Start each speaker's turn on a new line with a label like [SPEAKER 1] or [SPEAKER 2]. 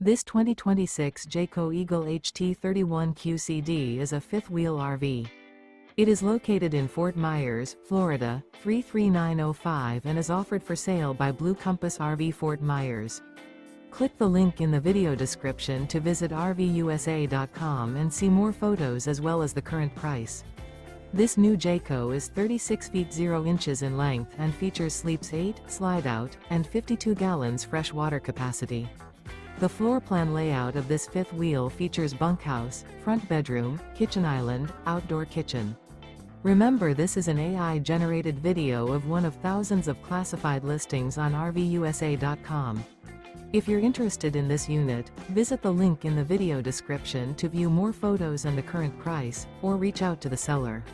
[SPEAKER 1] This 2026 Jayco Eagle HT 31QCD is a fifth-wheel RV. It is located in Fort Myers, Florida, 33905 and is offered for sale by Blue Compass RV Fort Myers. Click the link in the video description to visit RVUSA.com and see more photos as well as the current price. This new Jayco is 36 feet 0 inches in length and features sleeps 8, slide-out, and 52 gallons fresh water capacity. The floor plan layout of this fifth wheel features bunkhouse, front bedroom, kitchen island, outdoor kitchen. Remember, this is an AI-generated video of one of thousands of classified listings on RVUSA.com. If you're interested in this unit, visit the link in the video description to view more photos and the current price, or reach out to the seller.